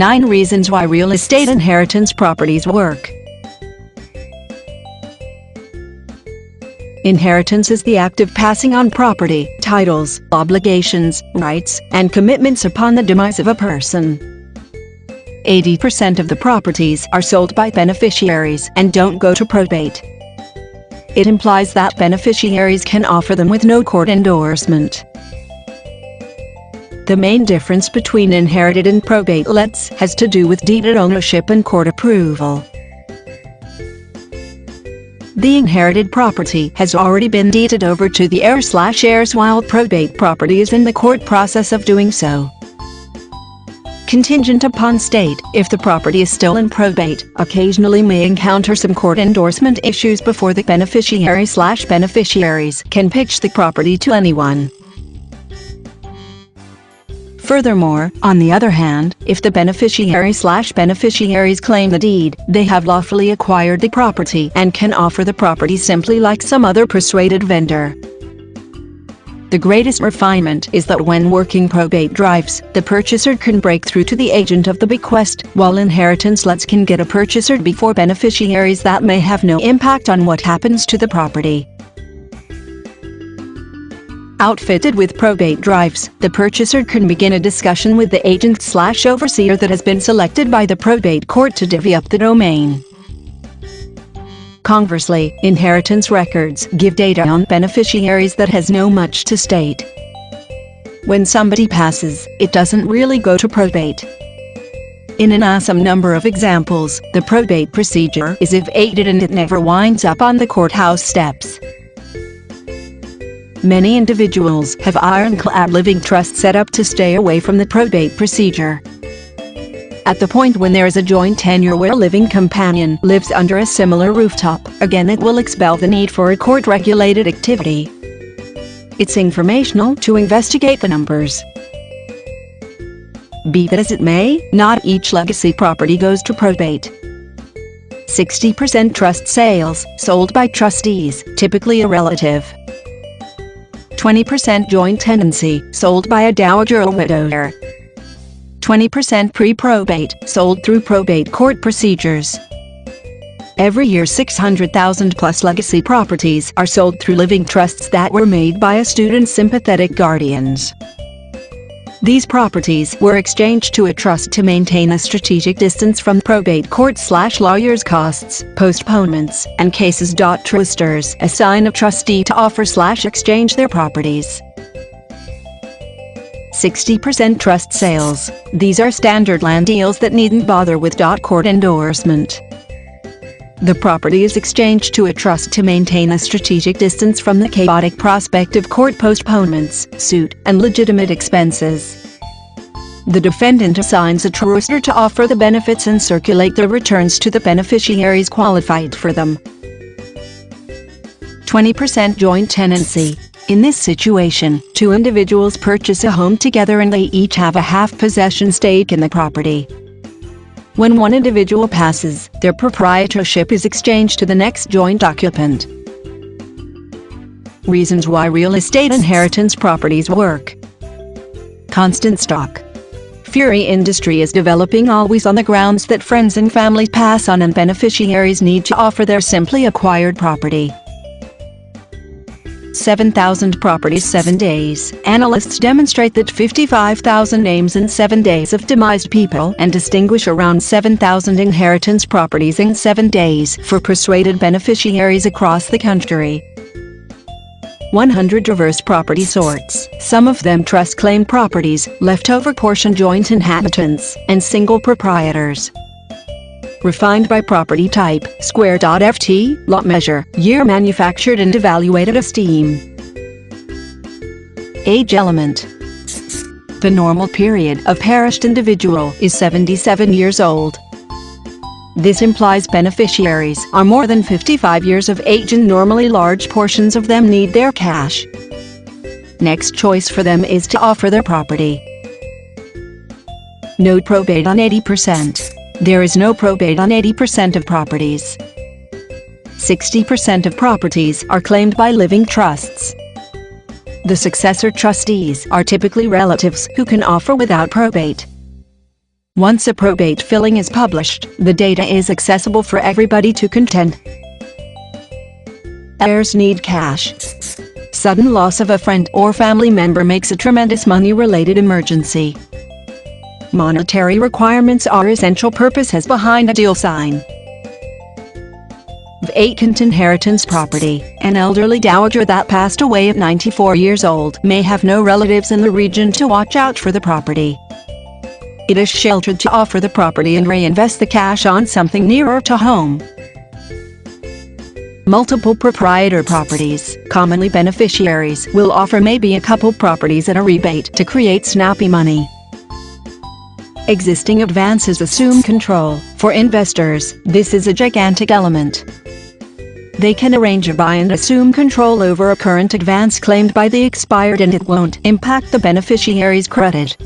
9 Reasons why real estate inheritance properties work. Inheritance is the act of passing on property, titles, obligations, rights, and commitments upon the demise of a person. 80% of the properties are sold by beneficiaries and don't go to probate. It implies that beneficiaries can offer them with no court endorsement. The main difference between inherited and probate lets has to do with deeded ownership and court approval. The inherited property has already been deeded over to the heir/heirs, while probate property is in the court process of doing so. Contingent upon state, if the property is still in probate, occasionally may encounter some court endorsement issues before the beneficiary/beneficiaries can pitch the property to anyone. Furthermore, on the other hand, if the beneficiary/beneficiaries claim the deed, they have lawfully acquired the property and can offer the property simply like some other persuaded vendor. The greatest refinement is that when working probate drives, the purchaser can break through to the agent of the bequest, while inheritance lets can get a purchaser before beneficiaries that may have no impact on what happens to the property. Outfitted with probate drives, the purchaser can begin a discussion with the agent/overseer that has been selected by the probate court to divvy up the domain. Conversely, inheritance records give data on beneficiaries that has no much to state. When somebody passes, it doesn't really go to probate. In an awesome number of examples, the probate procedure is evaded and it never winds up on the courthouse steps. Many individuals have ironclad living trusts set up to stay away from the probate procedure. At the point when there is a joint tenure where a living companion lives under a similar rooftop, again it will expel the need for a court-regulated activity. It's informational to investigate the numbers. Be that as it may, not each legacy property goes to probate. 60% trust sales, sold by trustees, typically a relative. 20% joint tenancy, sold by a dowager or widower. 20% pre-probate, sold through probate court procedures. Every year 600,000 plus legacy properties are sold through living trusts that were made by a student's sympathetic guardians. These properties were exchanged to a trust to maintain a strategic distance from probate court/lawyers' costs, postponements, and cases. Trusters assign a trustee to offer/exchange their properties. 60% trust sales. These are standard land deals that needn't bother with court endorsement. The property is exchanged to a trust to maintain a strategic distance from the chaotic prospect of court postponements, suit, and legitimate expenses. The defendant assigns a truster to offer the benefits and circulate the returns to the beneficiaries qualified for them. 20% joint tenancy. In this situation, two individuals purchase a home together and they each have a half-possession stake in the property. When one individual passes, their proprietorship is exchanged to the next joint occupant. Reasons why real estate inheritance properties work. Constant stock. Fury industry is developing always on the grounds that friends and family pass on and beneficiaries need to offer their simply acquired property. 7,000 properties 7 days. Analysts demonstrate that 55,000 names in 7 days of demised people and distinguish around 7,000 inheritance properties in 7 days for persuaded beneficiaries across the country. 100 reverse property sorts, some of them trust claim properties, leftover portion joint inhabitants, and single proprietors. Refined by property type, square.ft, lot measure, year manufactured and evaluated esteem. Age element. The normal period of perished individual is 77 years old. This implies beneficiaries are more than 55 years of age and normally large portions of them need their cash. Next choice for them is to offer their property. No probate on 80%. There is no probate on 80% of properties. 60% of properties are claimed by living trusts. The successor trustees are typically relatives who can offer without probate. Once a probate filing is published, the data is accessible for everybody to contend. Heirs need cash. Sudden loss of a friend or family member makes a tremendous money-related emergency. Monetary requirements are essential purposes behind a deal sign. Vacant inheritance property. An elderly dowager that passed away at 94 years old may have no relatives in the region to watch out for the property. It is sheltered to offer the property and reinvest the cash on something nearer to home. Multiple proprietor properties. Commonly, beneficiaries will offer maybe a couple properties at a rebate to create snappy money. Existing advances assume control. For investors, this is a gigantic element. They can arrange a buy and assume control over a current advance claimed by the expired, and it won't impact the beneficiary's credit.